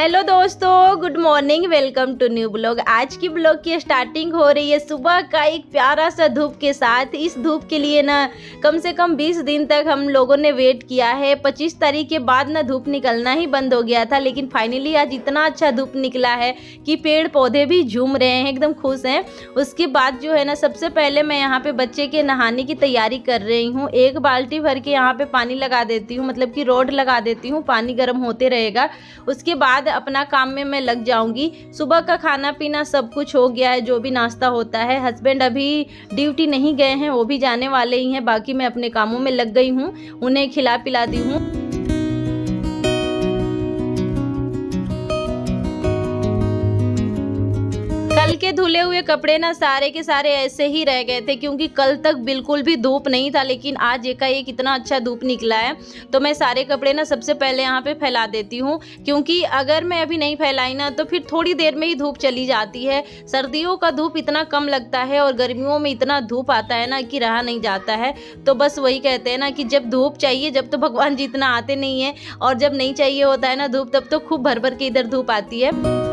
Hello दोस्तों, good morning. Welcome to new blog. आज की ब्लॉग की स्टार्टिंग हो रही है सुबह का एक प्यारा सा धूप के साथ। इस धूप के लिए ना कम से कम 20 दिन तक हम लोगों ने वेट किया है। 25 तारीख के बाद ना धूप निकलना ही बंद हो गया था, लेकिन फाइनली आज इतना अच्छा धूप निकला है कि पेड़ पौधे भी झूम रहे हैं, एकदम खुश हैं। उसके बाद जो है ना, सबसे पहले मैं यहाँ पे बच्चे के नहाने की तैयारी कर रही हूँ। एक बाल्टी भर के यहाँ पे पानी लगा देती हूँ, मतलब कि रोड लगा देती हूँ, पानी गर्म होते रहेगा। उसके बाद अपना काम में मैं लग जाऊंगी। सुबह का खाना पीना सब कुछ हो गया है, जो भी नाश्ता होता है। हस्बैंड अभी ड्यूटी नहीं गए हैं, वो भी जाने वाले ही हैं। बाकी मैं अपने कामों में लग गई हूँ, उन्हें खिला पिला दी हूँ। कल के धुले हुए कपड़े ना सारे के सारे ऐसे ही रह गए थे, क्योंकि कल तक बिल्कुल भी धूप नहीं था, लेकिन आज एकाएक इतना अच्छा धूप निकला है तो मैं सारे कपड़े ना सबसे पहले यहाँ पे फैला देती हूँ। क्योंकि अगर मैं अभी नहीं फैलाई ना तो फिर थोड़ी देर में ही धूप चली जाती है। सर्दियों का धूप इतना कम लगता है और गर्मियों में इतना धूप आता है ना कि रहा नहीं जाता है। तो बस वही कहते हैं ना कि जब धूप चाहिए जब तो भगवान जी इतना आते नहीं है, और जब नहीं चाहिए होता है ना धूप तब तो खूब भर भर के इधर धूप आती है।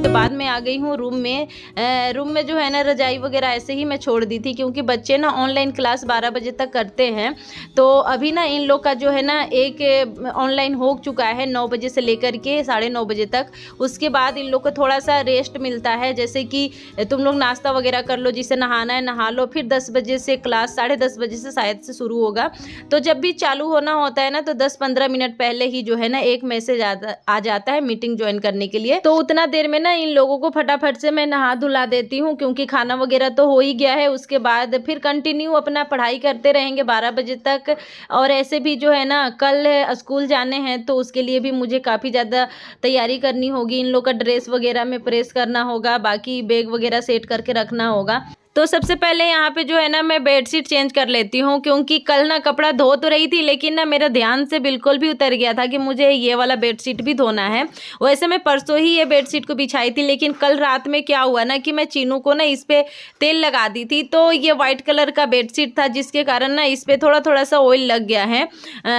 बाद में आ गई हूँ रूम में जो है ना रजाई वगैरह ऐसे ही मैं छोड़ दी थी, क्योंकि बच्चे ना ऑनलाइन क्लास 12 बजे तक करते हैं। तो अभी ना इन लोग का जो है ना एक ऑनलाइन हो चुका है 9 बजे से लेकर के 9:30 बजे तक। उसके बाद इन लोग को थोड़ा सा रेस्ट मिलता है, जैसे कि तुम लोग नाश्ता वगैरह कर लो, जिसे नहाना है नहा लो। फिर 10 बजे से क्लास 10:30 बजे से शायद से शुरू होगा। तो जब भी चालू होना होता है ना तो 10-15 मिनट पहले ही जो है ना एक मैसेज आ जाता है मीटिंग ज्वाइन करने के लिए। तो उतना देर में ना इन लोगों को फटाफट से मैं नहा धुला देती हूँ, क्योंकि खाना वगैरह तो हो ही गया है। उसके बाद फिर कंटिन्यू अपना पढ़ाई करते रहेंगे 12 बजे तक। और ऐसे भी जो है ना कल स्कूल जाने हैं, तो उसके लिए भी मुझे काफ़ी ज़्यादा तैयारी करनी होगी। इन लोग का ड्रेस वगैरह में प्रेस करना होगा, बाकी बैग वगैरह सेट करके रखना होगा। तो सबसे पहले यहाँ पे जो है ना मैं बेडशीट चेंज कर लेती हूँ, क्योंकि कल ना कपड़ा धो तो रही थी, लेकिन ना मेरा ध्यान से बिल्कुल भी उतर गया था कि मुझे ये वाला बेडशीट भी धोना है। वैसे मैं परसों ही ये बेडशीट को बिछाई थी, लेकिन कल रात में क्या हुआ ना कि मैं चीनू को ना इस पर तेल लगा दी थी। तो ये वाइट कलर का बेडशीट था, जिसके कारण ना इस पर थोड़ा थोड़ा सा ऑयल लग गया है।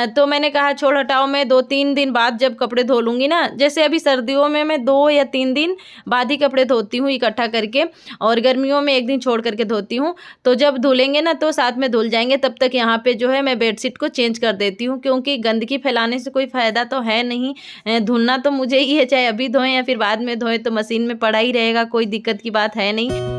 तो मैंने कहा छोड़ हटाओ, मैं 2-3 दिन बाद जब कपड़े धो लूँगी ना। जैसे अभी सर्दियों में मैं 2 या 3 दिन बाद ही कपड़े धोती हूँ इकट्ठा करके, और गर्मियों में 1 दिन छोड़ करके धोती हूँ। तो जब धुलेंगे ना तो साथ में धुल जाएंगे। तब तक यहाँ पे जो है मैं बेडशीट को चेंज कर देती हूँ, क्योंकि गंदगी फैलाने से कोई फ़ायदा तो है नहीं। धुलना तो मुझे ही है, चाहे अभी धोएं या फिर बाद में धोएं, तो मशीन में पड़ा ही रहेगा, कोई दिक्कत की बात है नहीं।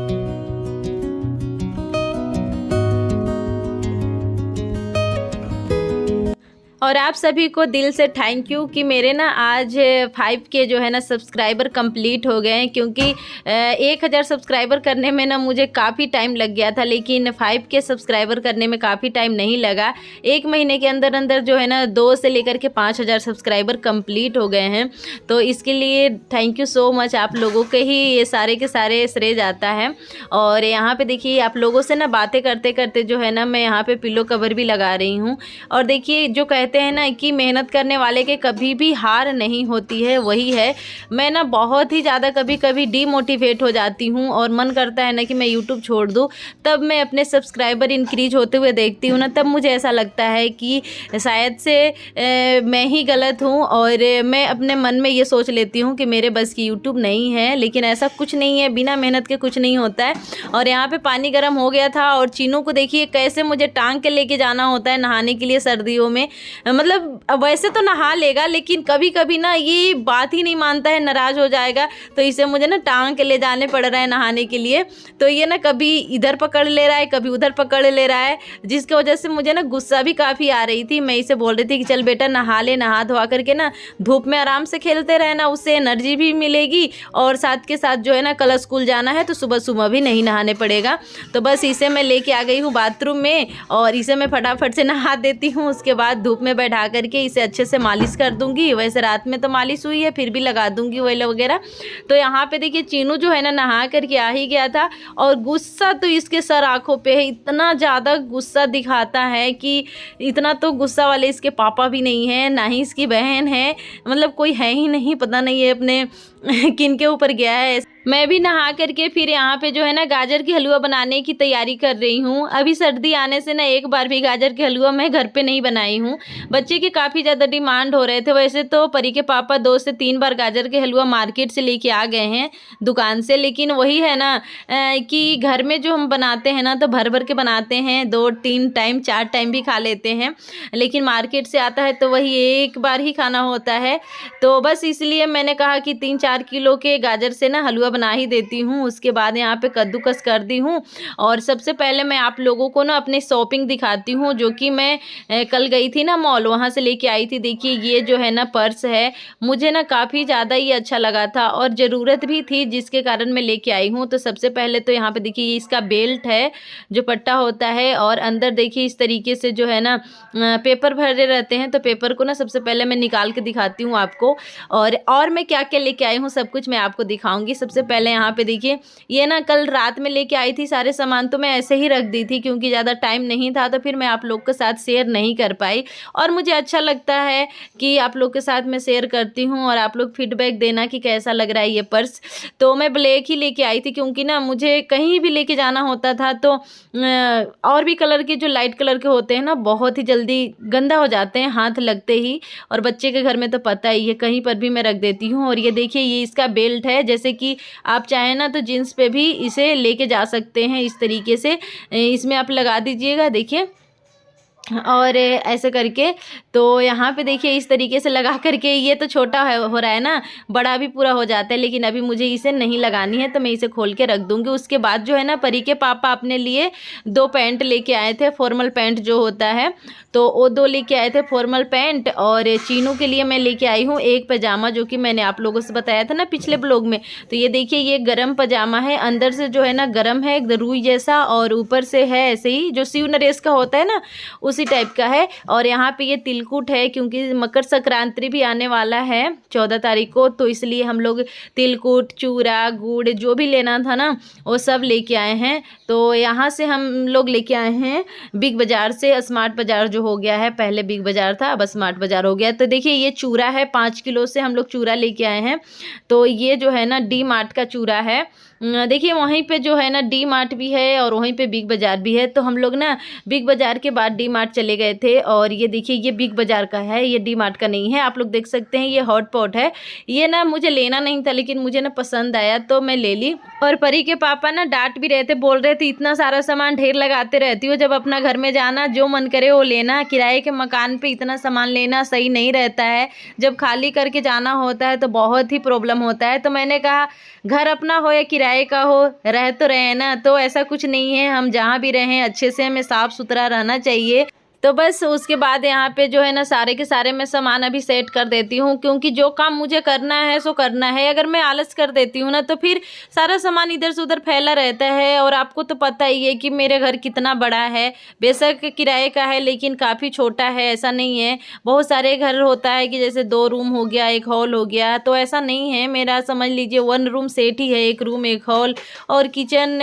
और आप सभी को दिल से थैंक यू कि मेरे ना आज 5K जो है ना सब्सक्राइबर कंप्लीट हो गए हैं। क्योंकि 1000 सब्सक्राइबर करने में ना मुझे काफ़ी टाइम लग गया था, लेकिन 5K सब्सक्राइबर करने में काफ़ी टाइम नहीं लगा। 1 महीने के अंदर अंदर जो है ना 2 से लेकर के 5000 सब्सक्राइबर कंप्लीट हो गए हैं। तो इसके लिए थैंक यू सो मच। आप लोगों के ही ये सारे के सारे श्रेय जाता है। और यहाँ पे देखिए, आप लोगों से ना बातें करते करते जो है ना मैं यहाँ पे पिलो कवर भी लगा रही हूँ। और देखिए, जो कहते हैं ना कि मेहनत करने वाले के कभी भी हार नहीं होती है, वही है। मैं ना बहुत ही ज़्यादा कभी कभी डीमोटिवेट हो जाती हूँ और मन करता है ना कि मैं यूट्यूब छोड़ दूँ। तब मैं अपने सब्सक्राइबर इंक्रीज होते हुए देखती हूँ ना, तब मुझे ऐसा लगता है कि शायद से मैं ही गलत हूँ। और मैं अपने मन में ये सोच लेती हूँ कि मेरे बस की यूट्यूब नहीं है, लेकिन ऐसा कुछ नहीं है। बिना मेहनत के कुछ नहीं होता है। और यहाँ पे पानी गर्म हो गया था, और चीनू को देखिए कैसे मुझे टांग के लेके जाना होता है नहाने के लिए सर्दियों में। मतलब वैसे तो नहा लेगा, लेकिन कभी कभी ना ये बात ही नहीं मानता है, नाराज़ हो जाएगा। तो इसे मुझे ना टांग के ले जाने पड़ रहा है नहाने के लिए। तो ये ना कभी इधर पकड़ ले रहा है, कभी उधर पकड़ ले रहा है, जिसकी वजह से मुझे ना गुस्सा भी काफ़ी आ रही थी। मैं इसे बोल रही थी कि चल बेटा नहा ले, नहा धोआ करके ना धूप में आराम से खेलते रहना, उससे एनर्जी भी मिलेगी। और साथ के साथ जो है ना कल स्कूल जाना है तो सुबह सुबह भी नहीं नहाने पड़ेगा। तो बस इसे मैं लेके आ गई हूँ बाथरूम में, और इसे मैं फटाफट से नहा देती हूँ। उसके बाद धूप में बैठा करके इसे अच्छे से मालिश कर दूंगी। वैसे रात में तो मालिश हुई है, फिर भी लगा दूंगी ऑयल वगैरह। तो यहाँ पे देखिए चीनू जो है ना नहा करके आ ही गया था, और गुस्सा तो इसके सर आँखों पे है। इतना ज़्यादा गुस्सा दिखाता है कि इतना तो गुस्सा वाले इसके पापा भी नहीं है, ना ही इसकी बहन है, मतलब कोई है ही नहीं। पता नहीं है अपने किन के ऊपर गया है। मैं भी नहा करके फिर यहाँ पे जो है ना गाजर की हलवा बनाने की तैयारी कर रही हूँ। अभी सर्दी आने से ना एक बार भी गाजर की हलवा मैं घर पे नहीं बनाई हूँ, बच्चे की काफ़ी ज़्यादा डिमांड हो रहे थे। वैसे तो परी के पापा 2 से 3 बार गाजर के हलवा मार्केट से लेके आ गए हैं दुकान से, लेकिन वही है ना कि घर में जो हम बनाते हैं ना तो भर भर के बनाते हैं, 2-3 टाइम 4 टाइम भी खा लेते हैं, लेकिन मार्केट से आता है तो वही एक बार ही खाना होता है। तो बस इसलिए मैंने कहा कि 3-4 किलो के गाजर से ना हलवा बना ही देती हूँ। उसके बाद यहाँ पे कद्दूकस कर दी हूँ और सबसे पहले मैं आप लोगों को ना अपनी शॉपिंग दिखाती हूँ, जो कि मैं कल गई थी ना मॉल, वहाँ से लेके आई थी। देखिए ये जो है ना पर्स है, मुझे ना काफ़ी ज़्यादा ही अच्छा लगा था और ज़रूरत भी थी, जिसके कारण मैं लेके आई हूँ। तो सबसे पहले तो यहाँ पे देखिए ये इसका बेल्ट है जो पट्टा होता है, और अंदर देखिए इस तरीके से जो है ना पेपर भरे रहते हैं। तो पेपर को ना सबसे पहले मैं निकाल के दिखाती हूँ आपको, और मैं क्या क्या लेके आई हूँ सब कुछ मैं आपको दिखाऊंगी। सबसे पहले यहाँ पे देखिए ये ना कल रात में लेके आई थी सारे सामान, तो मैं ऐसे ही रख दी थी क्योंकि ज़्यादा टाइम नहीं था, तो फिर मैं आप लोग के साथ शेयर नहीं कर पाई। और मुझे अच्छा लगता है कि आप लोग के साथ मैं शेयर करती हूँ और आप लोग फीडबैक देना कि कैसा लग रहा है ये पर्स। तो मैं ब्लैक ही लेके आई थी क्योंकि ना मुझे कहीं भी लेके जाना होता था तो और भी कलर के जो लाइट कलर के होते हैं ना बहुत ही जल्दी गंदा हो जाते हैं हाथ लगते ही, और बच्चे के घर में तो पता ही है कहीं पर भी मैं रख देती हूँ। और ये देखिए ये इसका बेल्ट है, जैसे कि आप चाहें ना तो जींस पे भी इसे लेके जा सकते हैं, इस तरीके से इसमें आप लगा दीजिएगा देखिए, और ऐसे करके। तो यहाँ पे देखिए इस तरीके से लगा करके, ये तो छोटा हो रहा है ना, बड़ा भी पूरा हो जाता है, लेकिन अभी मुझे इसे नहीं लगानी है तो मैं इसे खोल के रख दूँगी। उसके बाद जो है ना परी के पापा अपने लिए 2 पैंट लेके आए थे, फॉर्मल पैंट जो होता है, तो वो 2 लेके आए थे फॉर्मल पैंट। और चीनू के लिए मैं लेके आई हूँ एक पजामा, जो कि मैंने आप लोगों से बताया था ना पिछले ब्लॉग में। तो ये देखिए ये गरम पजामा है, अंदर से जो है ना गरम है रुई जैसा, और ऊपर से है ऐसे ही जो शिव नरेश का होता है ना उसी टाइप का है। और यहाँ पे ये तिलकुट है क्योंकि मकर संक्रांति भी आने वाला है 14 तारीख को, तो इसलिए हम लोग तिलकुट, चूड़ा, गुड़ जो भी लेना था ना वो सब लेके आए हैं। तो यहाँ से हम लोग लेके आए हैं बिग बाज़ार से, स्मार्ट बाज़ार जो हो गया है, पहले बिग बाज़ार था अब स्मार्ट बाज़ार हो गया। तो देखिए ये चूड़ा है, 5 किलो से हम लोग चूड़ा लेके आए हैं। तो ये जो है ना डी मार्ट का चूड़ा है, देखिए वहीं पे जो है ना डी मार्ट भी है और वहीं पे बिग बाज़ार भी है। तो हम लोग ना बिग बाज़ार के बाद डी मार्ट चले गए थे, और ये देखिए ये बिग बाज़ार का है, ये डी मार्ट का नहीं है। आप लोग देख सकते हैं ये हॉट पॉट है, ये ना मुझे लेना नहीं था लेकिन मुझे ना पसंद आया तो मैं ले ली। और परी के पापा ना डांट भी रहे थे, बोल रहे थे इतना सारा सामान ढेर लगाते रहती हो, जब अपना घर में जाना जो मन करे वो लेना, किराए के मकान पे इतना सामान लेना सही नहीं रहता है, जब खाली करके जाना होता है तो बहुत ही प्रॉब्लम होता है। तो मैंने कहा घर अपना हो या किराए का हो, रह तो रहे ना, तो ऐसा कुछ नहीं है, हम जहाँ भी रहें अच्छे से हमें साफ़ सुथरा रहना चाहिए। तो बस उसके बाद यहाँ पे जो है ना सारे के सारे मैं सामान अभी सेट कर देती हूँ, क्योंकि जो काम मुझे करना है सो करना है। अगर मैं आलस कर देती हूँ ना तो फिर सारा सामान इधर से उधर फैला रहता है। और आपको तो पता ही है कि मेरे घर कितना बड़ा है, बेशक किराए का है लेकिन काफ़ी छोटा है, ऐसा नहीं है। बहुत सारे घर होता है कि जैसे 2 रूम हो गया, 1 हॉल हो गया, तो ऐसा नहीं है। मेरा समझ लीजिए 1 रूम सेट ही है, 1 रूम 1 हॉल और किचन,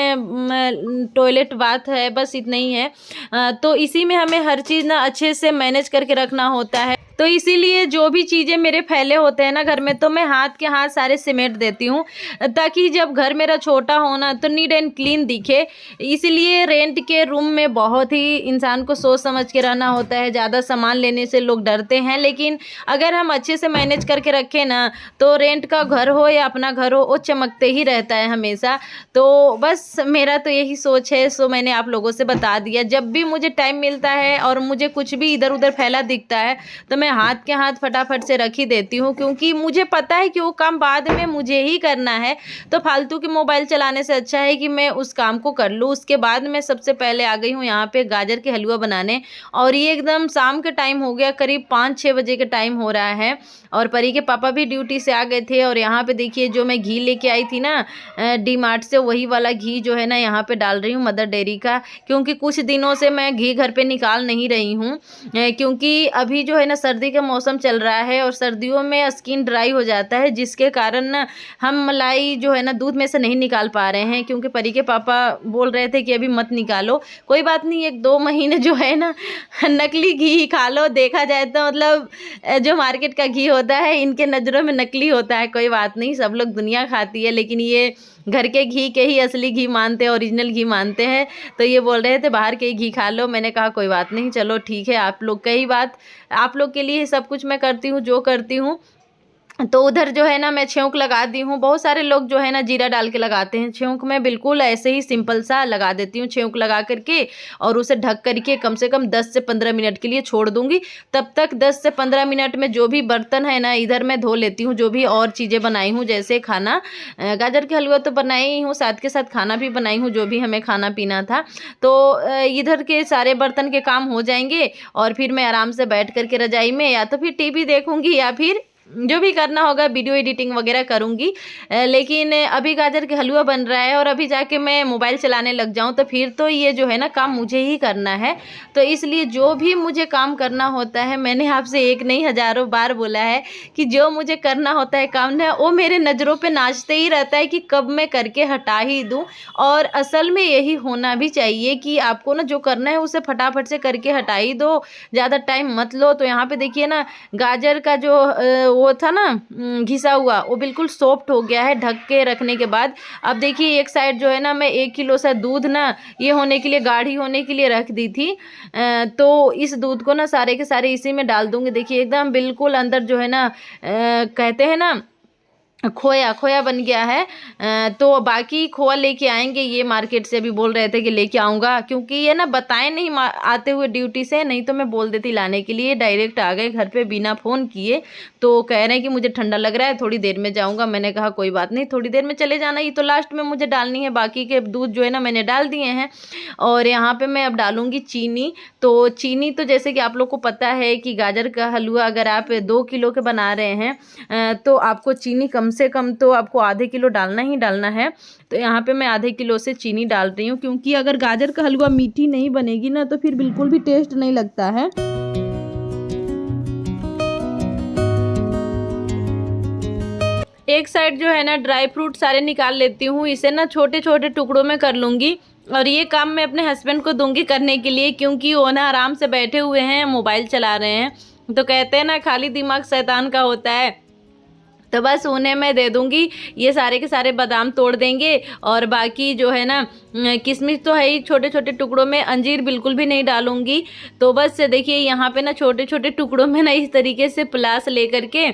टॉयलेट, बाथ है, बस इतना ही है। तो इसी में हमें हर चीज़ ना अच्छे से मैनेज करके रखना होता है। तो इसीलिए जो भी चीज़ें मेरे फैले होते हैं ना घर में, तो मैं हाथ के हाथ सारे सिमेट देती हूँ, ताकि जब घर मेरा छोटा हो ना तो नीट एंड क्लीन दिखे। इसीलिए रेंट के रूम में बहुत ही इंसान को सोच समझ के रहना होता है। ज़्यादा सामान लेने से लोग डरते हैं, लेकिन अगर हम अच्छे से मैनेज करके रखें ना तो रेंट का घर हो या अपना घर हो वो चमकते ही रहता है हमेशा। तो बस मेरा तो यही सोच है, सो मैंने आप लोगों से बता दिया। जब भी मुझे टाइम मिलता है और मुझे कुछ भी इधर उधर फैला दिखता है तो मैं हाथ के हाथ फटाफट से रख ही देती हूँ, क्योंकि मुझे पता है कि वो काम बाद में मुझे ही करना है। तो फालतू के मोबाइल चलाने से अच्छा है कि मैं उस काम को कर लूँ। उसके बाद मैं सबसे पहले आ गई हूँ यहाँ पे गाजर के हलवा बनाने, और ये एकदम शाम के टाइम हो गया, करीब 5-6 बजे का टाइम हो रहा है। और परी के पापा भी ड्यूटी से आ गए थे। और यहाँ पे देखिए जो मैं घी लेके आई थी ना डी मार्ट से, वही वाला घी जो है ना यहाँ पे डाल रही हूँ मदर डेयरी का, क्योंकि कुछ दिनों से मैं घी घर पे निकाल नहीं रही हूँ, क्योंकि अभी जो है ना सर्दी का मौसम चल रहा है और सर्दियों में स्किन ड्राई हो जाता है, जिसके कारण ना हम मलाई जो है ना दूध में से नहीं निकाल पा रहे हैं, क्योंकि परी के पापा बोल रहे थे कि अभी मत निकालो। कोई बात नहीं, 1-2 महीने जो है ना नकली घी खा लो। देखा जाए तो मतलब जो मार्केट का घी होता है इनके नज़रों में नकली होता है। कोई बात नहीं, सब लोग दुनिया खाती है, लेकिन ये घर के घी के ही असली घी मानते हैं, ओरिजिनल घी मानते हैं। तो ये बोल रहे थे बाहर के ही घी खा लो। मैंने कहा कोई बात नहीं, चलो ठीक है, आप लोग का ही बात, आप लोग के लिए सब कुछ मैं करती हूँ जो करती हूँ। तो उधर जो है ना मैं छेंक लगा दी हूँ। बहुत सारे लोग जो है ना जीरा डाल के लगाते हैं, छेंक मैं बिल्कुल ऐसे ही सिंपल सा लगा देती हूँ। छेंक लगा करके और उसे ढक करके कम से कम 10 से 15 मिनट के लिए छोड़ दूँगी। तब तक 10 से 15 मिनट में जो भी बर्तन है ना इधर मैं धो लेती हूँ, जो भी और चीज़ें बनाई हूँ, जैसे खाना, गाजर के हलवा तो बनाई ही हूँ, साथ के साथ खाना भी बनाई हूँ, जो भी हमें खाना पीना था। तो इधर के सारे बर्तन के काम हो जाएंगे और फिर मैं आराम से बैठ करके रजाई में या तो फिर टीवी देखूँगी या फिर जो भी करना होगा वीडियो एडिटिंग वगैरह करूँगी। लेकिन अभी गाजर के हलवा बन रहा है और अभी जाके मैं मोबाइल चलाने लग जाऊँ तो फिर तो ये जो है ना काम मुझे ही करना है। तो इसलिए जो भी मुझे काम करना होता है, मैंने आपसे एक नहीं हज़ारों बार बोला है कि जो मुझे करना होता है काम ना, वो मेरे नज़रों पे नाचते ही रहता है कि कब मैं करके हटा ही दूँ। और असल में यही होना भी चाहिए कि आपको ना जो करना है उसे फटाफट से करके हटा ही दो, ज़्यादा टाइम मत लो। तो यहाँ पे देखिए ना गाजर का जो वो था ना घिसा हुआ, वो बिल्कुल सॉफ्ट हो गया है ढक के रखने के बाद। अब देखिए एक साइड जो है ना मैं 1 किलो सा दूध ना ये होने के लिए, गाढ़ी होने के लिए रख दी थी। तो इस दूध को ना सारे के सारे इसी में डाल दूंगी। देखिए एकदम बिल्कुल अंदर जो है ना कहते हैं ना खोया खोया बन गया है। तो बाकी खोआ लेके आएंगे, ये मार्केट से अभी बोल रहे थे कि लेके आऊँगा, क्योंकि ये ना बताए नहीं आते हुए ड्यूटी से, नहीं तो मैं बोल देती लाने के लिए। डायरेक्ट आ गए घर पे बिना फ़ोन किए। तो कह रहे हैं कि मुझे ठंडा लग रहा है, थोड़ी देर में जाऊँगा। मैंने कहा कोई बात नहीं, थोड़ी देर में चले जाना, ये तो लास्ट में मुझे डालनी है। बाकी के दूध जो है ना मैंने डाल दिए हैं। और यहाँ पर मैं अब डालूँगी चीनी। तो चीनी तो जैसे कि आप लोग को पता है कि गाजर का हलवा अगर आप 2 किलो के बना रहे हैं तो आपको चीनी कम से कम तो आपको आधे किलो डालना ही डालना है। तो यहाँ पे मैं आधे किलो से चीनी डाल रही हूँ, क्योंकि अगर गाजर का हलवा मीठी नहीं बनेगी ना तो फिर बिल्कुल भी टेस्ट नहीं लगता है। एक साइड जो है ना ड्राई फ्रूट सारे निकाल लेती हूँ, इसे ना छोटे छोटे टुकड़ों में कर लूँगी। और ये काम मैं अपने हस्बैंड को दूंगी करने के लिए, क्योंकि वो ना आराम से बैठे हुए हैं, मोबाइल चला रहे हैं। तो कहते हैं ना खाली दिमाग शैतान का होता है, तो बस उन्हें मैं दे दूंगी। ये सारे के सारे बादाम तोड़ देंगे और बाकी जो है ना किशमिश तो है ही छोटे छोटे टुकड़ों में, अंजीर बिल्कुल भी नहीं डालूंगी। तो बस देखिए यहाँ पे ना छोटे छोटे टुकड़ों में ना इस तरीके से प्लास लेकर के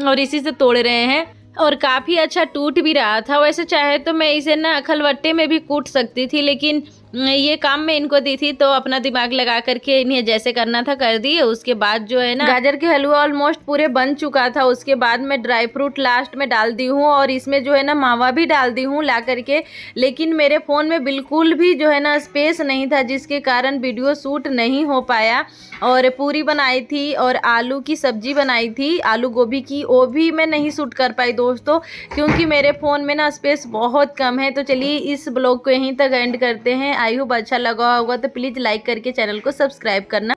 और इसी से तोड़ रहे हैं। और काफ़ी अच्छा टूट भी रहा था। वैसे चाहे तो मैं इसे ना खलवट्टे में भी कूट सकती थी, लेकिन ये काम मैं इनको दी थी तो अपना दिमाग लगा करके इन्हें जैसे करना था कर दिए। उसके बाद जो है ना गाजर के हलवा ऑलमोस्ट पूरे बन चुका था। उसके बाद मैं ड्राई फ्रूट लास्ट में डाल दी हूँ और इसमें जो है ना मावा भी डाल दी हूँ ला करके। लेकिन मेरे फ़ोन में बिल्कुल भी जो है ना स्पेस नहीं था, जिसके कारण वीडियो शूट नहीं हो पाया। और पूरी बनाई थी और आलू की सब्जी बनाई थी, आलू गोभी की, वो भी मैं नहीं शूट कर पाई दोस्तों, क्योंकि मेरे फ़ोन में ना स्पेस बहुत कम है। तो चलिए इस ब्लॉग को यहीं तक एंड करते हैं। आई होप अच्छा लगा होगा तो प्लीज़ लाइक करके चैनल को सब्सक्राइब करना।